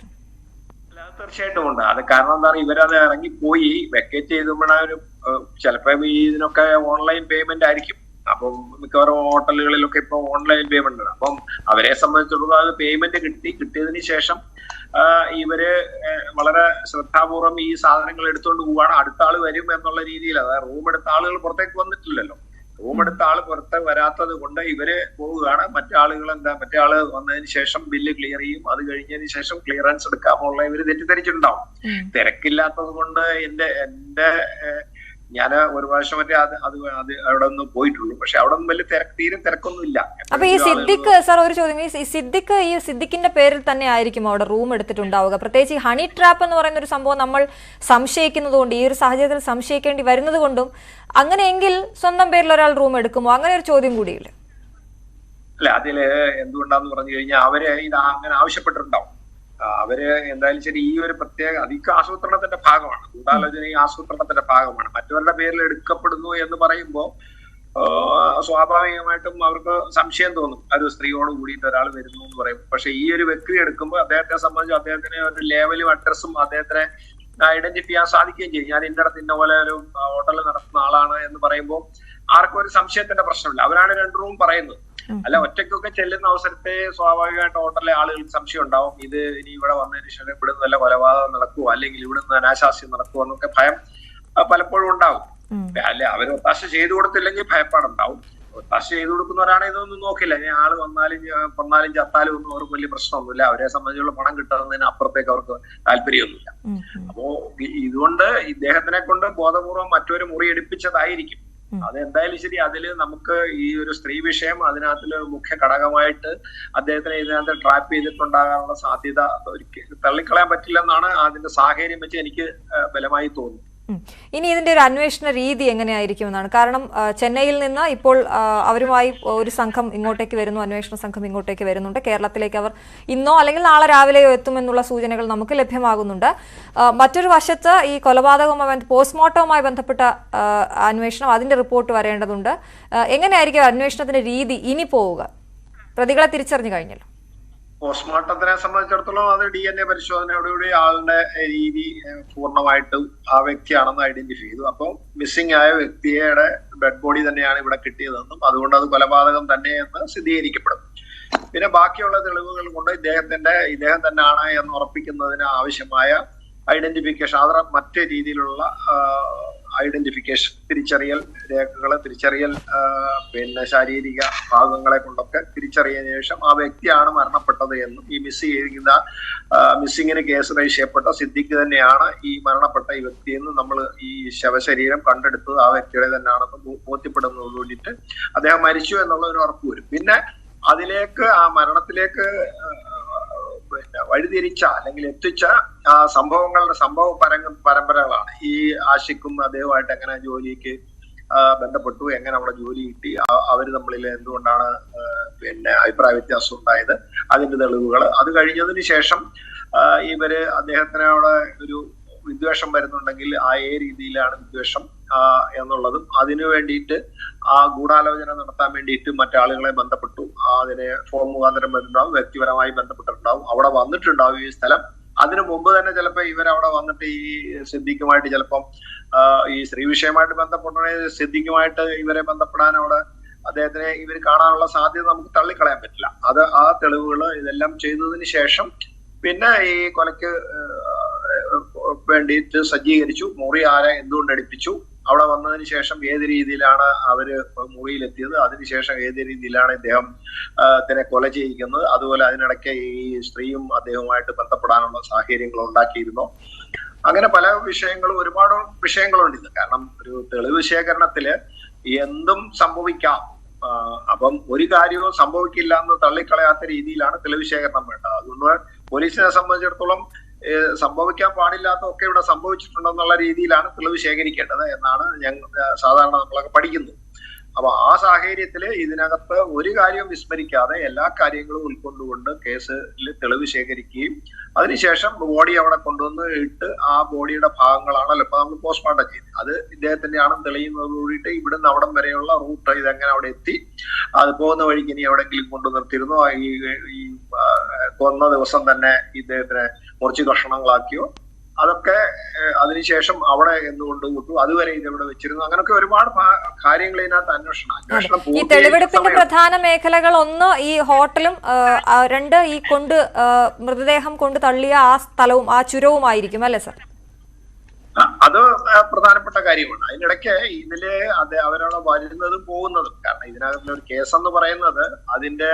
തീർച്ചയായിട്ടും ഉണ്ട്. അത് കാരണം എന്താണ്, ഇവരത് ഇറങ്ങിപ്പോയി വെക്കേറ്റ് ചെയ്തുമ്പോഴൊരു ചിലപ്പോ ഇതിനൊക്കെ ഓൺലൈൻ പേയ്മെന്റ് ആയിരിക്കും. അപ്പം മിക്കവാറും ഹോട്ടലുകളിലൊക്കെ ഇപ്പൊ ഓൺലൈൻ പേയ്മെന്റ് ആണ്. അപ്പം അവരെ സംബന്ധിച്ചിടത്തോളം അത് പേയ്മെന്റ് കിട്ടിയതിന് ശേഷം ഇവര് വളരെ ശ്രദ്ധാപൂർവം ഈ സാധനങ്ങൾ എടുത്തുകൊണ്ട് പോവാണ്. അടുത്ത ആള് വരും എന്നുള്ള രീതിയിൽ, അതായത് റൂം എടുത്ത ആളുകൾ പുറത്തേക്ക് വന്നിട്ടില്ലല്ലോ. റൂം എടുത്ത ആള് പുറത്ത് വരാത്തത് കൊണ്ട് ഇവര് പോവുകയാണ്. മറ്റേ ആള് വന്നതിന് ശേഷം ബില്ല് ക്ലിയർ ചെയ്യും. അത് കഴിഞ്ഞതിന് ശേഷം ക്ലിയറൻസ് എടുക്കാമുള്ള ഇവര് തെറ്റിദ്ധരിച്ചിട്ടുണ്ടാവും. തിരക്കില്ലാത്തത് കൊണ്ട് എന്റെ ഞാൻ ഒരു പ്രാവശ്യം മറ്റേ അത് അവിടെ ഒന്ന് പോയിട്ടുള്ളൂ. പക്ഷെ അവിടെ ഒന്നും വലിയ തീരെ തിരക്കൊന്നും ഇല്ല. അപ്പൊ ഈ സിദ്ദിഖ് സാർ, ഒരു ചോദ്യം, ഈ സിദ്ദിഖിന്റെ പേരിൽ തന്നെ ആയിരിക്കും അവിടെ റൂം എടുത്തിട്ടുണ്ടാവുക? പ്രത്യേകിച്ച് ഈ ഹണി ട്രാപ്പ് എന്ന് പറയുന്ന ഒരു സംഭവം നമ്മൾ സംശയിക്കുന്നത് കൊണ്ട്, ഈ ഒരു സാഹചര്യത്തിൽ സംശയിക്കേണ്ടി വരുന്നത് കൊണ്ടും, അങ്ങനെയെങ്കിൽ സ്വന്തം പേരിൽ ഒരാൾ റൂം എടുക്കുമോ? അങ്ങനെ ഒരു ചോദ്യം കൂടിയില്ല. അല്ല, അതില് എന്തുകൊണ്ടാന്ന് പറഞ്ഞു കഴിഞ്ഞാൽ അവര് ഇത് അങ്ങനെ ആവശ്യപ്പെട്ടിട്ടുണ്ടാവും. അവര് എന്തായാലും ശരി, ഈ ഒരു പ്രത്യേക അധികം ആസൂത്രണത്തിന്റെ ഭാഗമാണ്. ഗൂഢാലോചന ഈ ആസൂത്രണത്തിന്റെ ഭാഗമാണ്. മറ്റവരുടെ പേരിൽ എടുക്കപ്പെടുന്നു എന്ന് പറയുമ്പോൾ സ്വാഭാവികമായിട്ടും അവർക്ക് സംശയം തോന്നും, ഒരു സ്ത്രീയോട് കൂടിയിട്ട് ഒരാൾ വരുന്നു എന്ന് പറയും. പക്ഷെ ഈ ഒരു വ്യക്തി എടുക്കുമ്പോൾ അദ്ദേഹത്തെ സംബന്ധിച്ച് അദ്ദേഹത്തിന് ഒരു ലേവലും അഡ്രസ്സും അദ്ദേഹത്തിനെ ഐഡന്റിഫൈ ചെയ്യാൻ സാധിക്കുകയും ചെയ്യും. ഞാൻ ഇന്ന ഇന്ന പോലെ ഒരു ഹോട്ടലിൽ നടത്തുന്ന ആളാണ് എന്ന് പറയുമ്പോൾ ആർക്കും ഒരു സംശയത്തിന്റെ പ്രശ്നമില്ല. അവരാണ് 2 റൂം പറയുന്നത്. അല്ല, ഒറ്റയ്ക്കൊക്കെ ചെല്ലുന്ന അവസരത്തെ സ്വാഭാവികമായിട്ട് ഹോട്ടലിലെ ആളുകൾക്ക് സംശയം ഉണ്ടാവും. ഇത് ഇനി ഇവിടെ വന്നതിന് ശേഷം ഇവിടുന്ന് വല്ല കൊലപാതകം നടക്കുവോ അല്ലെങ്കിൽ ഇവിടുന്ന് അനാശാസ്യം നടക്കുവോ എന്നൊക്കെ ഭയം പലപ്പോഴും ഉണ്ടാവും. അല്ലെ, അവർ ഒത്താശ ചെയ്തു കൊടുത്തില്ലെങ്കിൽ ഭയപ്പാടുണ്ടാവും. ഒത്താശ ചെയ്തു കൊടുക്കുന്നവരാണ് ഇതൊന്നും നോക്കില്ല. ഇനി ആള് വന്നാലും ചത്താലും ഒന്നും അവർക്ക് വലിയ പ്രശ്നമൊന്നുമില്ല. അവരെ സംബന്ധിച്ചുള്ള പണം കിട്ടുന്നതിന് അപ്പുറത്തേക്ക് അവർക്ക് താല്പര്യമൊന്നുമില്ല. അപ്പോ ഇതുകൊണ്ട് ഇദ്ദേഹത്തിനെ കൊണ്ട് ബോധപൂർവം മറ്റൊരു മുറി എടുപ്പിച്ചതായിരിക്കും. അതെന്തായാലും ശരി, അതില് നമുക്ക് ഈ ഒരു സ്ത്രീ വിഷയം അതിനകത്തില് മുഖ്യ ഘടകമായിട്ട് അദ്ദേഹത്തിനെ ഇതിനകത്ത് ട്രാപ്പ് ചെയ്തിട്ടുണ്ടാകാനുള്ള സാധ്യത ഒരിക്കലും തള്ളിക്കളയാൻ പറ്റില്ലെന്നാണ് അതിന്റെ സാഹചര്യം വെച്ച് എനിക്ക് ബലമായി തോന്നുന്നത്. ഇനി ഇതിന്റെ ഒരു അന്വേഷണ രീതി എങ്ങനെയായിരിക്കുമെന്നാണ്? കാരണം ചെന്നൈയിൽ നിന്ന് ഇപ്പോൾ അവരുമായി ഒരു സംഘം ഇങ്ങോട്ടേക്ക് വരുന്നു, അന്വേഷണ സംഘം ഇങ്ങോട്ടേക്ക് വരുന്നുണ്ട്. കേരളത്തിലേക്ക് അവർ ഇന്നോ അല്ലെങ്കിൽ നാളെ രാവിലെയോ എത്തുമെന്നുള്ള സൂചനകൾ നമുക്ക് ലഭ്യമാകുന്നുണ്ട്. മറ്റൊരു വശത്ത് ഈ കൊലപാതകവുമായി പോസ്റ്റ്മോർട്ടവുമായി ബന്ധപ്പെട്ട അന്വേഷണം, അതിന്റെ റിപ്പോർട്ട് വരേണ്ടതുണ്ട്. എങ്ങനെയായിരിക്കും അന്വേഷണത്തിന്റെ രീതി ഇനി പോവുക? പ്രതികളെ തിരിച്ചറിഞ്ഞു കഴിഞ്ഞല്ലോ. പോസ്റ്റ്മോർട്ടത്തിനെ സംബന്ധിച്ചിടത്തോളം അത് DNA പരിശോധനയോടുകൂടി ആളുടെ രീതി പൂർണ്ണമായിട്ടും ആ വ്യക്തിയാണെന്ന് ഐഡന്റിഫൈ ചെയ്തു. അപ്പോൾ മിസ്സിംഗ് ആയ വ്യക്തിയുടെ ഡെഡ് ബോഡി തന്നെയാണ് ഇവിടെ കിട്ടിയതെന്നും അതുകൊണ്ട് അത് കൊലപാതകം തന്നെയെന്ന് സ്ഥിരീകരിക്കപ്പെടും. പിന്നെ ബാക്കിയുള്ള തെളിവുകൾ കൊണ്ട് ഇദ്ദേഹം തന്നെയാണ് എന്ന് ഉറപ്പിക്കുന്നതിന് ആവശ്യമായ ഐഡന്റിഫിക്കേഷൻ, അത് മറ്റു രീതിയിലുള്ള ഐഡന്റിഫിക്കേഷൻ, തിരിച്ചറിയൽ രേഖകള്, തിരിച്ചറിയൽ പിന്നെ ശാരീരിക ഭാഗങ്ങളെ കൊണ്ടൊക്കെ തിരിച്ചറിയതിനു ശേഷം ആ വ്യക്തിയാണ് മരണപ്പെട്ടത് എന്നും ഈ മിസ്സിങ്ങിന് കേസ് രജിസ്റ്റർ ചെയ്യപ്പെട്ട സിദ്ദിഖ് തന്നെയാണ് ഈ മരണപ്പെട്ട ഈ വ്യക്തിയെന്ന് നമ്മൾ ഈ ശവശരീരം കണ്ടെടുത്തത് ആ വ്യക്തിയുടെ തന്നെയാണെന്ന് ബോധ്യപ്പെടുന്നത് വേണ്ടിയിട്ട് അദ്ദേഹം മരിച്ചു എന്നുള്ള ഒരു ഉറപ്പ് വരും. പിന്നെ അതിലേക്ക് ആ മരണത്തിലേക്ക് പിന്നെ വഴിതിരിച്ച അല്ലെങ്കിൽ എത്തിച്ച സംഭവ പരമ്പരകളാണ് ഈ ആഷിഖും അദ്ദേഹമായിട്ട് എങ്ങനെ ജോലിക്ക് ബന്ധപ്പെട്ടു, എങ്ങനെ അവിടെ ജോലി കിട്ടി, അവര് തമ്മിൽ എന്തുകൊണ്ടാണ് പിന്നെ അഭിപ്രായ വ്യത്യാസം ഉണ്ടായത്, അതിന്റെ തെളിവുകൾ. അത് കഴിഞ്ഞതിന് ശേഷം ഇവര് അദ്ദേഹത്തിനോട് ഒരു വിദ്വേഷം വരുന്നുണ്ടെങ്കിൽ ആ രീതിയിലാണ് വിദ്വേഷം എന്നുള്ളതും, അതിനു വേണ്ടിയിട്ട് ആ ഗൂഢാലോചന നടത്താൻ വേണ്ടിയിട്ട് മറ്റാളുകളെ ബന്ധപ്പെട്ടു. അതിന് ഫോൺ മുഖാന്തരം വരുന്നുണ്ടാവും, വ്യക്തിപരമായി ബന്ധപ്പെട്ടിട്ടുണ്ടാവും, അവിടെ വന്നിട്ടുണ്ടാവും ഈ സ്ഥലം. അതിനു മുമ്പ് തന്നെ ചിലപ്പോൾ ഇവരവിടെ വന്നിട്ട് ഈ സിദ്ദീഖുമായിട്ട് ചിലപ്പം ഈ സ്ത്രീ വിഷയമായിട്ട് ബന്ധപ്പെട്ട സിദ്ദീഖുമായിട്ട് ഇവരെ ബന്ധപ്പെടാൻ അവിടെ അദ്ദേഹത്തിനെ ഇവർ കാണാനുള്ള സാധ്യത നമുക്ക് തള്ളിക്കളയാൻ പറ്റില്ല. അത് ആ തെളിവുകൾ ഇതെല്ലാം ചെയ്തതിന് ശേഷം പിന്നെ ഈ കൊലയ്ക്ക് വേണ്ടിയിട്ട് സജ്ജീകരിച്ചു. മുറി ആരെ എന്തുകൊണ്ട് എടുപ്പിച്ചു, അവിടെ വന്നതിന് ശേഷം ഏത് രീതിയിലാണ് അവര് മുറിയിലെത്തിയത്, അതിനുശേഷം ഏത് രീതിയിലാണ് ഇദ്ദേഹത്തിനെ കൊല ചെയ്യിക്കുന്നത്, അതുപോലെ അതിനിടയ്ക്ക് ഈ സ്ത്രീയും അദ്ദേഹവുമായിട്ട് ബന്ധപ്പെടാനുള്ള സാഹചര്യങ്ങൾ ഉണ്ടാക്കിയിരുന്നു. അങ്ങനെ പല വിഷയങ്ങളും, ഒരുപാട് വിഷയങ്ങളുണ്ട് ഇത്. കാരണം ഒരു തെളിവ് ശേഖരണത്തില് എന്തും സംഭവിക്കാം. അപ്പം ഒരു കാര്യവും സംഭവിക്കില്ല എന്ന് തള്ളിക്കളയാത്ത രീതിയിലാണ് തെളിവ് ശേഖരണം വേണ്ടത്. അതുകൊണ്ട് പോലീസിനെ സംബന്ധിച്ചിടത്തോളം സംഭവിക്കാൻ പാടില്ലാത്തതൊക്കെ ഇവിടെ സംഭവിച്ചിട്ടുണ്ടെന്നുള്ള രീതിയിലാണ് തെളിവ് ശേഖരിക്കേണ്ടത് എന്നാണ് സാധാരണ നമ്മളൊക്കെ പഠിക്കുന്നത്. അപ്പൊ ആ സാഹചര്യത്തില് ഇതിനകത്ത് ഒരു കാര്യവും വിസ്മരിക്കാതെ എല്ലാ കാര്യങ്ങളും ഉൾക്കൊണ്ടുകൊണ്ട് കേസിൽ തെളിവ് ശേഖരിക്കുകയും അതിനുശേഷം ബോഡി അവിടെ കൊണ്ടുവന്ന് ഇട്ട് ആ ബോഡിയുടെ ഭാഗങ്ങളാണല്ലോ ഇപ്പൊ നമ്മൾ പോസ്റ്റ്മോർട്ടം ചെയ്ത് അത് ഇദ്ദേഹത്തിന്റെ ആണെന്ന് തെളിയുന്നത് കൂടിയിട്ട് ഇവിടുന്ന് അവിടം വരെയുള്ള റൂട്ട് ഇതെങ്ങനെ അവിടെ എത്തി, അത് പോകുന്ന വഴിക്ക് ഇനി എവിടെങ്കിലും കൊണ്ടു നിർത്തിയിരുന്നോ, ഈ കൊന്ന ദിവസം തന്നെ ഇദ്ദേഹത്തിനെ കുറച്ച് കഷണങ്ങളാക്കിയോ, അതൊക്കെ അതിനുശേഷം അവിടെ എന്തുകൊണ്ട് വിട്ടു, അതുവരെ ഇതെവിടെ വെച്ചിരുന്നു, അങ്ങനെയൊക്കെ ഒരുപാട് കാര്യങ്ങൾ ഇതിനകത്ത് അന്വേഷണം. ഈ തെളിവെടുപ്പിന്റെ പ്രധാന മേഖലകൾ ഒന്ന് ഈ ഹോട്ടലും, രണ്ട് ഈ മൃതദേഹം കൊണ്ട് തള്ളിയ ആ സ്ഥലവും ആ ചുരവുമായിരിക്കും അല്ലെ സർ? അത് പ്രധാനപ്പെട്ട കാര്യമാണ്. അതിനിടയ്ക്ക് ഇതില് അവരവിടെ വരുന്നതും പോകുന്നതും, കാരണം ഇതിനകത്തുള്ള ഒരു കേസെന്ന് പറയുന്നത് അതിന്റെ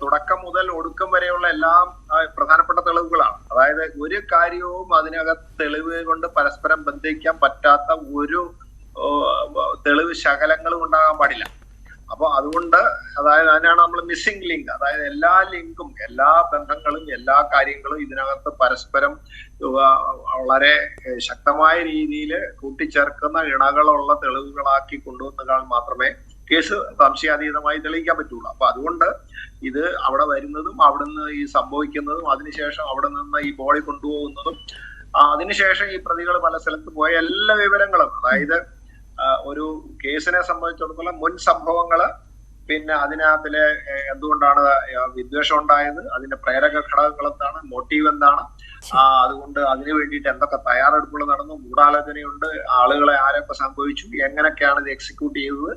തുടക്കം മുതൽ ഒടുക്കം വരെയുള്ള എല്ലാം പ്രധാനപ്പെട്ട തെളിവുകളാണ്. അതായത് ഒരു കാര്യവും അതിനകത്ത് തെളിവ് കൊണ്ട് പരസ്പരം ബന്ധിക്കാൻ പറ്റാത്ത ഒരു തെളിവ് ശകലങ്ങളും ഉണ്ടാകാൻ പാടില്ല. അപ്പൊ അതുകൊണ്ട് അതായത് അതിനാണ് നമ്മൾ മിസ്സിംഗ് ലിങ്ക്, അതായത് എല്ലാ ലിങ്കും, എല്ലാ ബന്ധങ്ങളും, എല്ലാ കാര്യങ്ങളും ഇതിനകത്ത് പരസ്പരം വളരെ ശക്തമായ രീതിയിൽ കൂട്ടിച്ചേർക്കുന്ന ഇണകളുള്ള തെളിവുകളാക്കി കൊണ്ടുവന്നാൽ മാത്രമേ കേസ് സംശയാതീതമായി തെളിയിക്കാൻ പറ്റുള്ളൂ. അപ്പൊ അതുകൊണ്ട് ഇത് അവിടെ വരുന്നതും അവിടുന്ന് ഈ സംഭവിക്കുന്നതും അതിനുശേഷം അവിടെ നിന്ന് ഈ ബോഡി കൊണ്ടുപോകുന്നതും അതിനുശേഷം ഈ പ്രതികൾ പല സ്ഥലത്ത് പോയ എല്ലാ വിവരങ്ങളും, അതായത് ഒരു കേസിനെ സംബന്ധിച്ചിടത്തോളം മുൻ സംഭവങ്ങള്, പിന്നെ അതിനകത്തിലെ എന്തുകൊണ്ടാണ് വിദ്വേഷം ഉണ്ടായത്, അതിന്റെ പ്രേരക ഘടകങ്ങൾ എന്താണ്, മോട്ടീവ് എന്താണ്, അതുകൊണ്ട് അതിനു വേണ്ടിയിട്ട് എന്തൊക്കെ തയ്യാറെടുപ്പുകൾ നടന്നു, ഗൂഢാലോചനയുണ്ട്, ആളുകളെ ആരൊക്കെ സംഭവിച്ചു, എങ്ങനെയൊക്കെയാണ് ഇത് എക്സിക്യൂട്ട് ചെയ്തത്,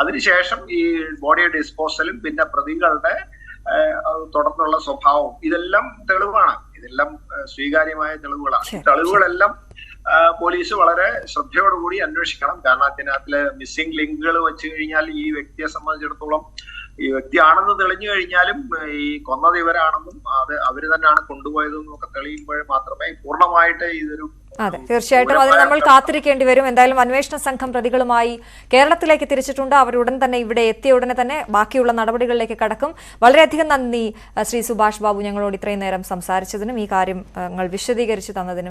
അതിനുശേഷം ഈ ബോഡി ഡിസ്പോസലും പിന്നെ പ്രതികളുടെ തുടർന്നുള്ള സ്വഭാവവും, ഇതെല്ലാം തെളിവാണ്. ഇതെല്ലാം സ്വീകാര്യമായ തെളിവുകളാണ്. ഈ തെളിവുകളെല്ലാം പോലീസ് വളരെ ശ്രദ്ധയോടുകൂടി അന്വേഷിക്കണം. കാരണം അതിനകത്തില് മിസ്സിംഗ് ലിങ്കുകൾ വെച്ച് കഴിഞ്ഞാൽ ഈ വ്യക്തിയെ സംബന്ധിച്ചിടത്തോളം ഈ വ്യക്തിയാണെന്ന് തെളിഞ്ഞു കഴിഞ്ഞാലും ഈ കൊന്നത് ഇവരാണെന്നും അത് അവര് തന്നെയാണ് കൊണ്ടുപോയതെന്നും ഒക്കെ തെളിയുമ്പോൾ മാത്രമേ പൂർണ്ണമായിട്ട് ഇതൊരു. അതെ, തീർച്ചയായിട്ടും അതിന് നമ്മൾ കാത്തിരിക്കേണ്ടി വരും. എന്തായാലും അന്വേഷണ സംഘം പ്രതികളുമായി കേരളത്തിലേക്ക് തിരിച്ചിട്ടുണ്ട്. അവരുടൻ തന്നെ ഇവിടെ എത്തിയ ഉടനെ തന്നെ ബാക്കിയുള്ള നടപടികളിലേക്ക് കടക്കും. വളരെയധികം നന്ദി ശ്രീ സുഭാഷ് ബാബു, ഞങ്ങളോട് ഇത്രയും നേരം സംസാരിച്ചതിനും ഈ കാര്യങ്ങൾ വിശദീകരിച്ചു തന്നതിനും.